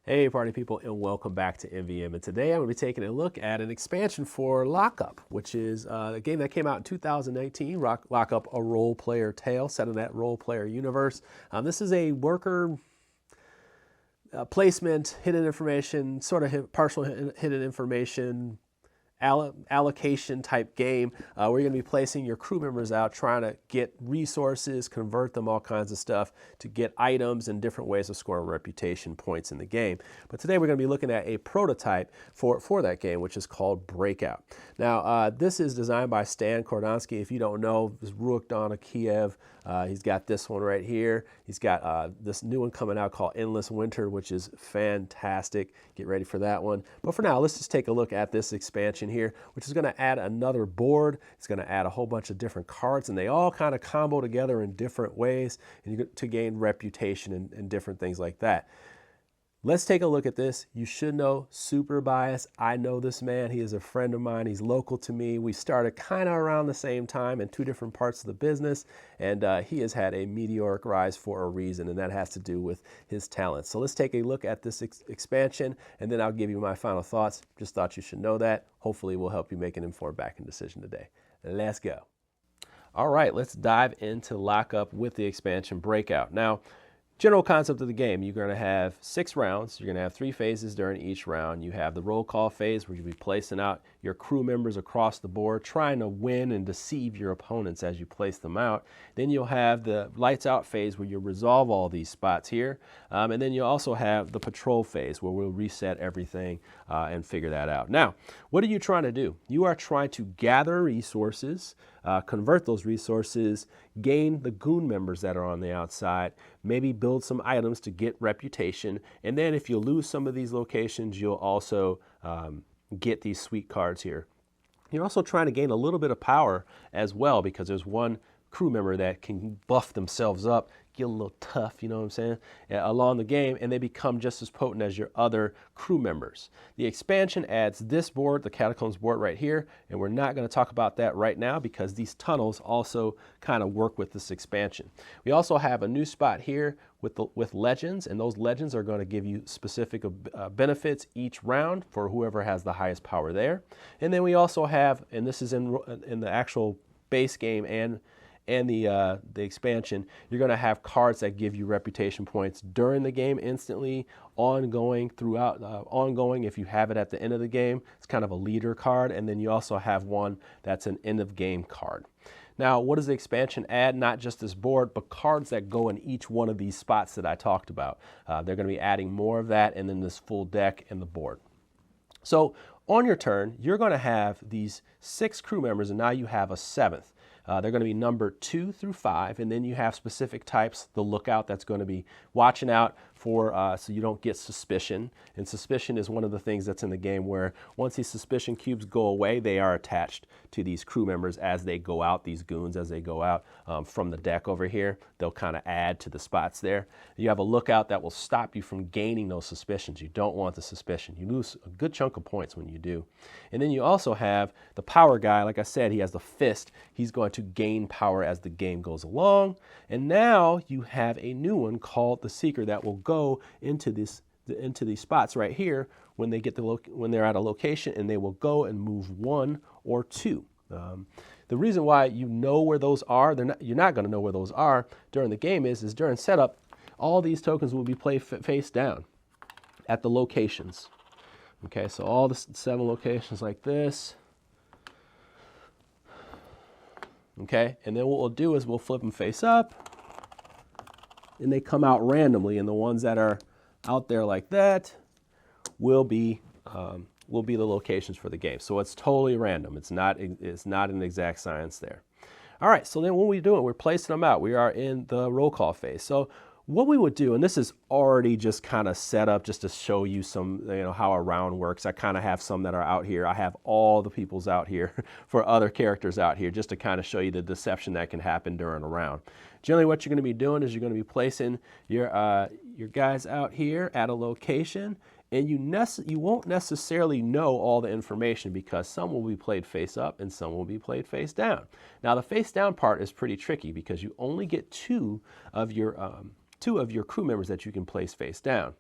Hey party people, and welcome back to MVM. And today I'm going to be taking a look at an expansion for Lockup, which is a game that came out in 2018, Lockup, a role player tale set in that role player universe. This is a worker placement, hidden information, sort of partial hidden information, allocation type game where you're going to be placing your crew members out, trying to get resources, convert them, all kinds of stuff to get items and different ways of scoring reputation points in the game. But today we're going to be looking at a prototype for that game, which is called Breakout. Now this is designed by Stan Kordonsky. If you don't know, this Ruokdan of Kiev. He's got this one right here. He's got this new one coming out called Endless Winter, which is fantastic. Get ready for that one. But for now, let's just take a look at this expansion here, which is going to add another board. It's going to add a whole bunch of different cards, and they all kind of combo together in different ways to gain reputation and different things like that. Let's take a look at this. You should know, super biased. I know this man. He is a friend of mine. He's local to me. We started kind of around the same time in two different parts of the business, and he has had a meteoric rise for a reason, and that has to do with his talents. So let's take a look at this expansion, and then I'll give you my final thoughts. Just thought you should know that. Hopefully, it will help you make an informed backing decision today. Let's go. All right, let's dive into Lockup with the expansion Breakout. Now, general concept of the game, you're going to have 6 rounds. You're going to have 3 phases during each round. You have the roll call phase where you'll be placing out your crew members across the board, trying to win and deceive your opponents as you place them out. Then you'll have the lights out phase where you'll resolve all these spots here. And then you'll also have the patrol phase where we'll reset everything and figure that out. Now, what are you trying to do? You are trying to gather resources, convert those resources, gain the Goon members that are on the outside, maybe build some items to get reputation, and then if you lose some of these locations, you'll also get these sweet cards here. You're also trying to gain a little bit of power as well, because there's one crew member that can buff themselves up, get a little tough, you know what I'm saying, along the game, and they become just as potent as your other crew members. The expansion adds this board, the catacombs board right here, and we're not going to talk about that right now because these tunnels also kind of work with this expansion. We also have a new spot here with legends, and those legends are going to give you specific benefits each round for whoever has the highest power there. And then we also have, and this is in the actual base game and the expansion, you're going to have cards that give you reputation points during the game instantly, ongoing throughout, ongoing if you have it at the end of the game. It's kind of a leader card, and then you also have one that's an end of game card. Now, what does the expansion add? Not just this board, but cards that go in each one of these spots that I talked about. They're going to be adding more of that, and then this full deck and the board. So on your turn, you're going to have these 6 crew members, and now you have a 7th. They're going to be numbered 2 through 5, and then you have specific types, the lookout that's going to be watching out for so you don't get suspicion. And suspicion is one of the things that's in the game where once these suspicion cubes go away, they are attached to these crew members as they go out, these goons as they go out from the deck over here. They'll kind of add to the spots there. You have a lookout that will stop you from gaining those suspicions. You don't want the suspicion. You lose a good chunk of points when you do. And then you also have the power guy. Like I said, he has the fist. He's going to gain power as the game goes along. And now you have a new one called the Seeker that will go into these spots right here when they get when they're at a location, and they will go and move 1 or 2. The reason why you know where those are, you're not going to know where those are during the game is during setup, all these tokens will be played face down at the locations. Okay, so all the 7 locations like this. Okay, and then what we'll do is we'll flip them face up, and they come out randomly, and the ones that are out there like that will be the locations for the game. So it's totally random. It's not an exact science there. All right, so then what we do, we're placing them out. We are in the roll call phase. So what we would do, and this is already just kind of set up just to show you some, how a round works. I kind of have some that are out here. I have all the peoples out here for other characters out here just to kind of show you the deception that can happen during a round. Generally, what you're going to be doing is you're going to be placing your guys out here at a location, and you won't necessarily know all the information because some will be played face up and some will be played face down. Now, the face down part is pretty tricky because you only get two of your crew members that you can place face down.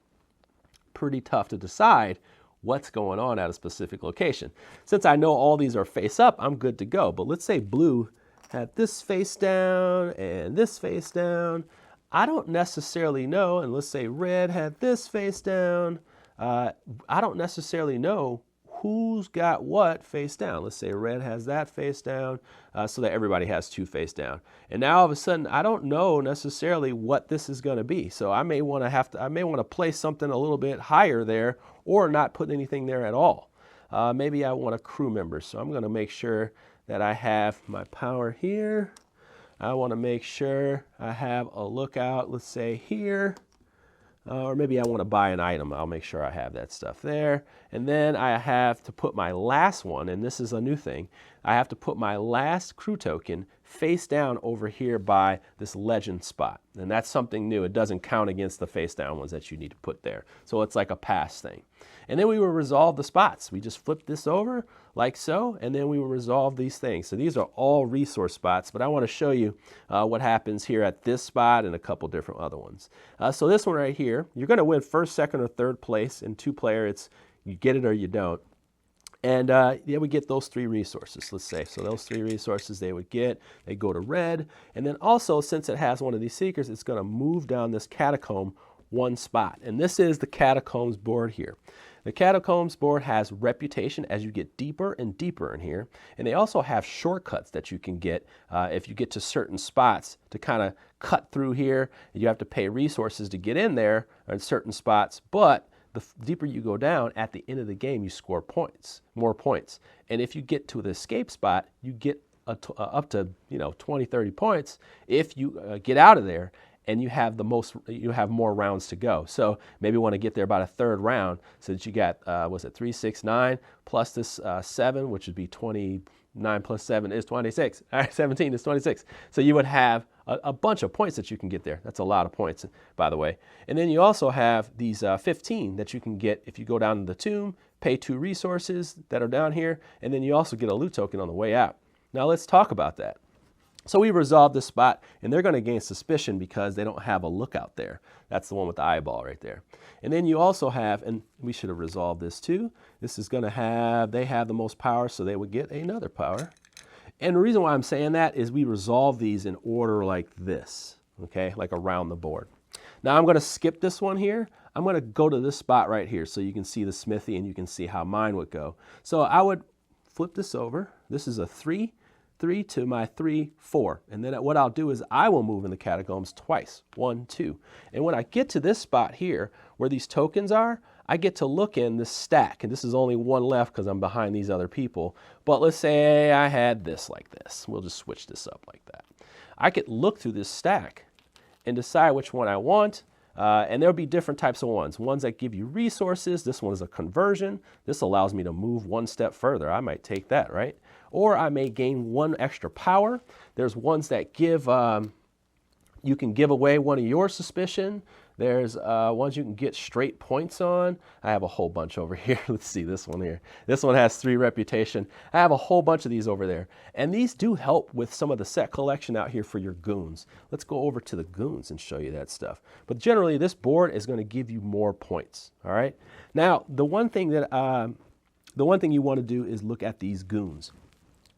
pretty tough to decide what's going on at a specific location. Since I know all these are face up, I'm good to go. But let's say blue had this face down and this face down. I don't necessarily know, and let's say red had this face down. I don't necessarily know who's got what face down. Let's say red has that face down, so that everybody has two face down. And now all of a sudden, I don't know necessarily what this is going to be. So I may want to place something a little bit higher there, or not put anything there at all. Maybe I want a crew member, so I'm going to make sure that I have my power here. I want to make sure I have a lookout, let's say here. Or maybe I want to buy an item. I'll make sure I have that stuff there. And then I have to put my last one, and this is a new thing. I have to put my last crew token face down over here by this legend spot. And that's something new. It doesn't count against the face down ones that you need to put there. So it's like a pass thing. And then we will resolve the spots. We just flip this over like so, and then we will resolve these things. So these are all resource spots, but I want to show you what happens here at this spot and a couple different other ones. So this one right here, you're going to win first, second, or third place. In two-player, it's you get it or you don't. And yeah, we get those three resources, let's say. So those three resources they go to red. And then also, since it has one of these seekers, it's going to move down this catacomb one spot. And this is the catacombs board here. The catacombs board has reputation as you get deeper and deeper in here. And they also have shortcuts that you can get if you get to certain spots to kind of cut through here. You have to pay resources to get in there in certain spots, but the deeper you go down, at the end of the game, you score points, more points. And if you get to the escape spot, you get up to 20, 30 points if you get out of there. And you have more rounds to go. So maybe you want to get there about a third round, so that you got, 3, 6, 9, plus this 7, which would be 29 plus 7 is 26. All right, 17 is 26. So you would have a bunch of points that you can get there. That's a lot of points, by the way. And then you also have these 15 that you can get if you go down to the tomb, pay 2 resources that are down here, and then you also get a loot token on the way out. Now let's talk about that. So we resolved this spot, and they're going to gain suspicion because they don't have a lookout there. That's the one with the eyeball right there. And then you also have, and we should have resolved this too, this is going to have, they have the most power, so they would get another power. And the reason why I'm saying that is we resolve these in order like this, okay, like around the board. Now I'm going to skip this one here. I'm going to go to this spot right here so you can see the smithy and you can see how mine would go. So I would flip this over. This is a 3 to my 3, 4. And then what I'll do is I will move in the catacombs twice, 1, 2. And when I get to this spot here where these tokens are, I get to look in this stack. And this is only one left because I'm behind these other people. But let's say I had this like this. We'll just switch this up like that. I could look through this stack and decide which one I want. And there'll be different types of ones. Ones that give you resources. This one is a conversion. This allows me to move one step further. I might take that, right? Or I may gain 1 extra power. There's ones that give, you can give away one of your suspicion. There's ones you can get straight points on. I have a whole bunch over here. Let's see this one here. This one has 3 reputation. I have a whole bunch of these over there. And these do help with some of the set collection out here for your goons. Let's go over to the goons and show you that stuff. But generally, this board is going to give you more points. All right. Now, the one thing you want to do is look at these goons.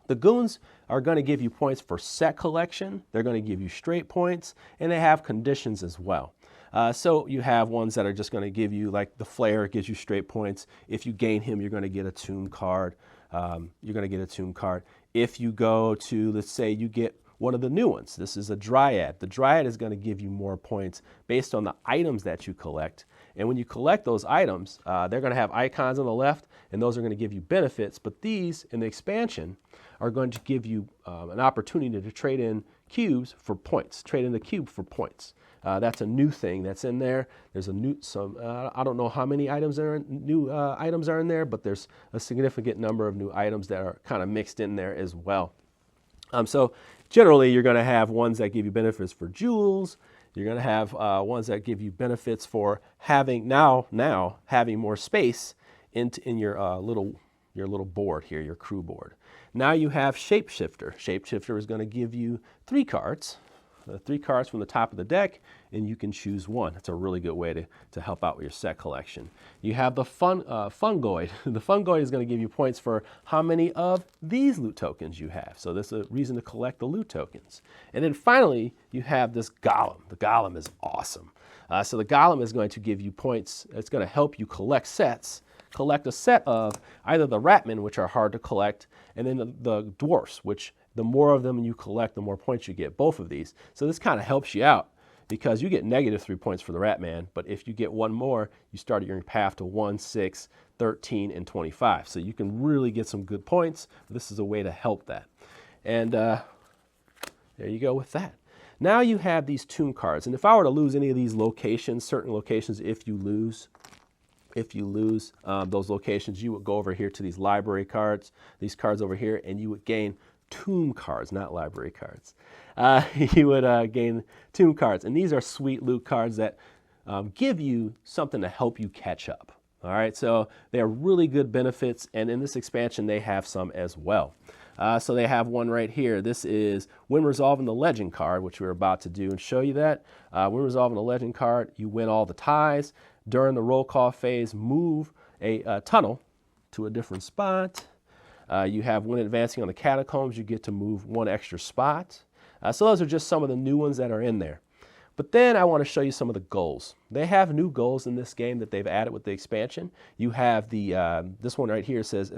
The goons are going to give you points for set collection. They're going to give you straight points, and they have conditions as well. So you have ones that are just going to give you, like the Flare gives you straight points. If you gain him, you're going to get a tomb card. If you go to, let's say you get one of the new ones. This is a Dryad. The Dryad is going to give you more points based on the items that you collect. And when you collect those items, they're going to have icons on the left, and those are going to give you benefits. But these, in the expansion, are going to give you an opportunity to trade in cubes for points. Trade in the cube for points. That's a new thing that's in there. There's a new, I don't know how many items new items are in there, but there's a significant number of new items that are kind of mixed in there as well. So generally, you're going to have ones that give you benefits for jewels. You're going to have ones that give you benefits for having now having more space in your little board here, your crew board. Now you have Shapeshifter. Shapeshifter is going to give you 3 cards. 3 cards from the top of the deck, and you can choose one. That's a really good way to help out with your set collection. You have the fungoid. The fungoid is going to give you points for how many of these loot tokens you have. So this is a reason to collect the loot tokens. And then finally, you have this golem. The golem is awesome. So the golem is going to give you points. It's going to help you collect sets. Collect a set of either the ratmen, which are hard to collect, and then the dwarfs, which the more of them you collect, the more points you get, both of these. So this kind of helps you out because you get -3 points for the ratman, but if you get one more, you start your path to 1, 6, 13, and 25. So you can really get some good points. This is a way to help that. And there you go with that. Now you have these tomb cards, and if I were to lose any of these locations, certain locations, if you lose those locations, you would go over here to these library cards, these cards over here, and you would gain tomb cards, not library cards. You would gain tomb cards, and these are sweet loot cards that give you something to help you catch up. All right, so they are really good benefits, and in this expansion they have some as well. So they have one right here. This is when resolving the legend card, which we're about to do and show you that. When resolving the legend card, you win all the ties. During the roll call phase, move a tunnel to a different spot. You have when advancing on the catacombs, you get to move 1 extra spot. So those are just some of the new ones that are in there. But then I want to show you some of the goals. They have new goals in this game that they've added with the expansion. You have the this one right here says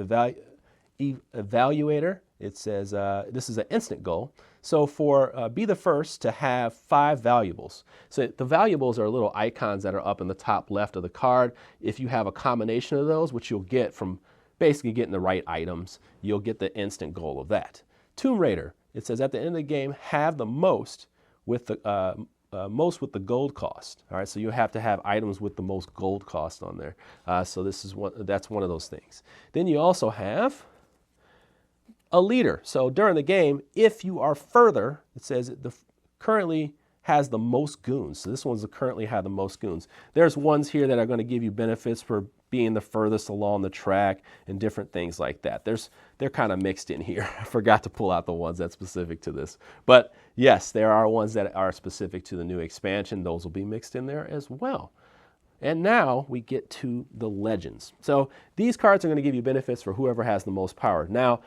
Evaluator. It says this is an instant goal. So for be the first to have 5 valuables. So the valuables are little icons that are up in the top left of the card. If you have a combination of those, which you'll get from basically getting the right items, you'll get the instant goal of that. Tomb Raider. It says at the end of the game, have the most with the gold cost. All right, so you have to have items with the most gold cost on there. So this is that's one of those things. Then you also have a leader. So during the game, if you are further, it says it currently has the most goons. So this one's currently have the most goons. There's ones here that are going to give you benefits for being the furthest along the track and different things like that. They're kind of mixed in here. I forgot to pull out the ones that's specific to this. But yes, there are ones that are specific to the new expansion. Those will be mixed in there as well. And now we get to the legends. So these cards are going to give you benefits for whoever has the most power. Now,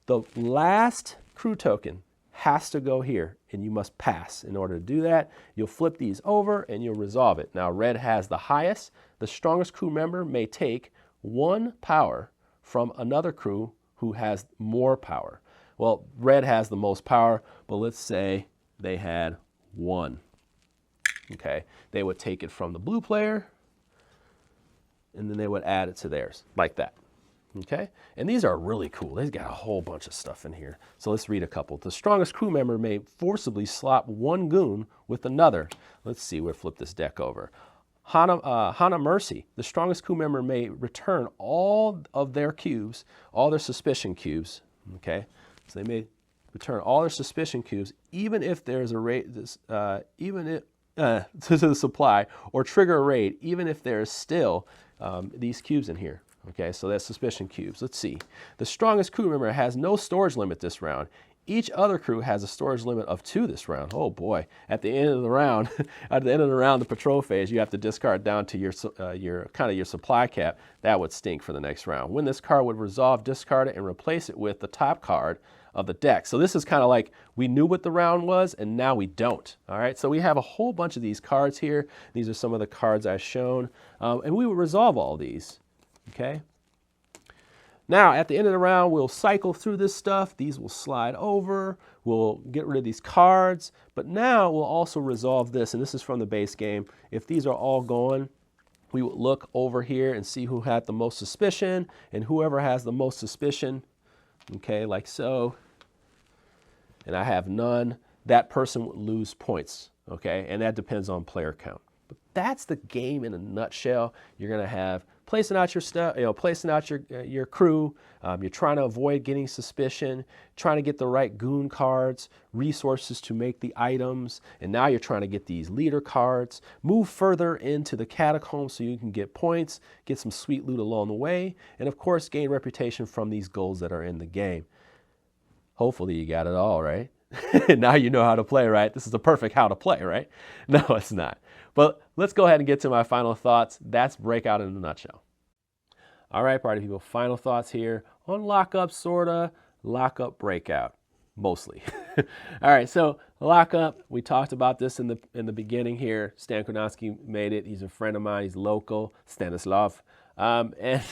the last crew token has to go here, and you must pass. In order to do that, you'll flip these over and you'll resolve it. Now, red has the highest. The strongest crew member may take 1 power from another crew who has more power. Well, red has the most power, but let's say they had 1. Okay, they would take it from the blue player, and then they would add it to theirs, like that. Okay, and these are really cool. They've got a whole bunch of stuff in here. So let's read a couple. The strongest crew member may forcibly swap 1 goon with another. Let's see, we'll flip this deck over. Hana Mercy, the strongest crew member may return all of their cubes, all their suspicion cubes. Okay, so they may return all their suspicion cubes, even if there's a raid, even if to the supply, or trigger a raid, even if there's still these cubes in here. Okay, so that's suspicion cubes. Let's see. The strongest crew member has no storage limit this round. Each other crew has a storage limit of 2 this round. Oh boy! At the end of the round, the patrol phase, you have to discard down to your supply cap. That would stink for the next round. When this card would resolve, discard it and replace it with the top card of the deck. So this is kind of like we knew what the round was, and now we don't. All right. So we have a whole bunch of these cards here. These are some of the cards I've shown, and we will resolve all these. Okay. Now, at the end of the round, we'll cycle through this stuff. These will slide over. We'll get rid of these cards. But now we'll also resolve this, and this is from the base game. If these are all gone, we would look over here and see who had the most suspicion, and whoever has the most suspicion, okay, like so, and I have none, that person would lose points, okay, and that depends on player count. But that's the game in a nutshell. You're going to have placing out your stuff, placing out your crew. You're trying to avoid getting suspicion, trying to get the right goon cards, resources to make the items, and now you're trying to get these leader cards. Move further into the catacombs so you can get points, get some sweet loot along the way, and of course gain reputation from these goals that are in the game. Hopefully you got it all right. Now you know how to play, right? This is the perfect how to play, right? No, it's not. But let's go ahead and get to my final thoughts. That's Breakout in a nutshell. All right, party people, final thoughts here on Lockup, sorta, Lockup, Breakout, mostly. All right, so Lockup, we talked about this in the beginning here. Stan Kronowski made it. He's a friend of mine. He's local, Stanislav. And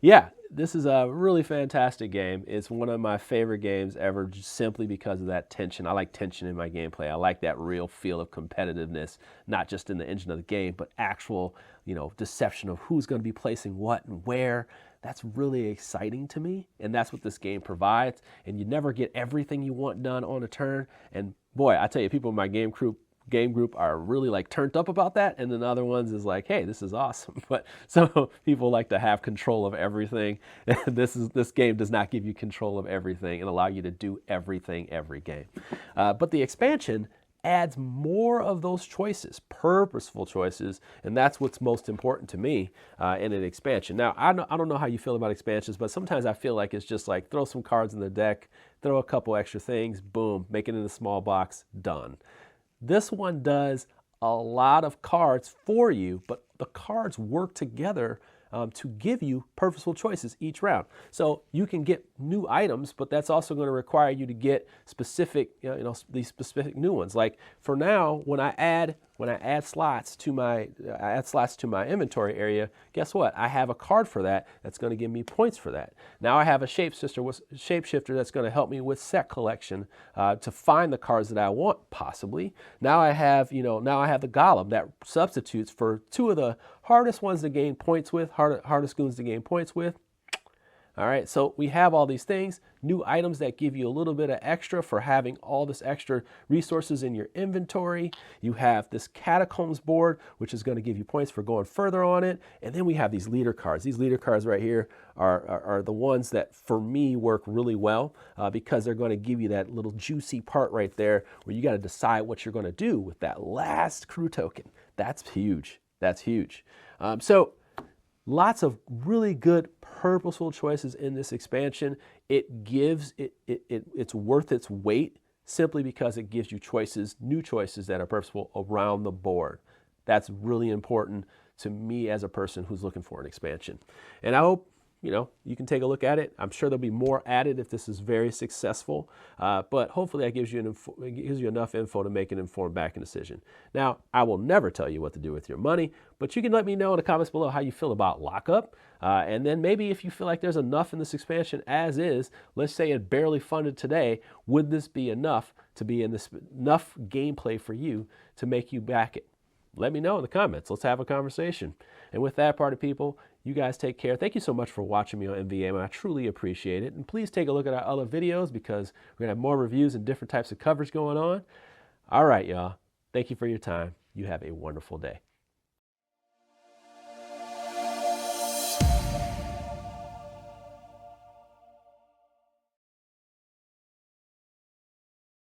yeah, this is a really fantastic game. It's one of my favorite games ever, just simply because of that tension. I like tension in my gameplay. I like that real feel of competitiveness, not just in the engine of the game, but actual, deception of who's going to be placing what and where. That's really exciting to me, and that's what this game provides. And you never get everything you want done on a turn. And boy, I tell you, people in my game group are really like turned up about that, and then other ones is like, hey, this is awesome. But some people like to have control of everything. This game does not give you control of everything and allow you to do everything every game. But the expansion adds more of those choices, purposeful choices, and that's what's most important to me in an expansion. Now, I don't know how you feel about expansions, but sometimes I feel like it's just like throw some cards in the deck, throw a couple extra things, boom, make it in a small box, done. This one does a lot of cards for you, but the cards work together to give you purposeful choices each round. So you can get new items, but that's also going to require you to get specific, these specific new ones. Like for now, when I add slots to my inventory area, guess what? I have a card for that that's going to give me points for that. Now I have a shapeshifter that's going to help me with set collection to find the cards that I want, possibly. Now I have, the golem that substitutes for two of the hardest ones to gain points with, hardest goons to gain points with. All right, so we have all these things, new items that give you a little bit of extra for having all this extra resources in your inventory. You have this catacombs board, which is going to give you points for going further on it. And then we have these leader cards. These leader cards right here are the ones that, for me, work really well because they're going to give you that little juicy part right there where you got to decide what you're going to do with that last crew token. That's huge. That's huge. So lots of really good purposeful choices in this expansion. It's worth its weight simply because it gives you choices, new choices that are purposeful around the board. That's really important to me as a person who's looking for an expansion. And I hope you can take a look at it. I'm sure there'll be more added if this is very successful, but hopefully that gives you enough info to make an informed backing decision. Now, I will never tell you what to do with your money, but you can let me know in the comments below how you feel about Lockup, and then maybe if you feel like there's enough in this expansion as is, let's say it barely funded today, would this be enough to be in this enough gameplay for you to make you back it? Let me know in the comments. Let's have a conversation. And with that, party people, you guys take care. Thank you so much for watching me on MVM. I truly appreciate it. And please take a look at our other videos because we're going to have more reviews and different types of coverage going on. All right, y'all. Thank you for your time. You have a wonderful day.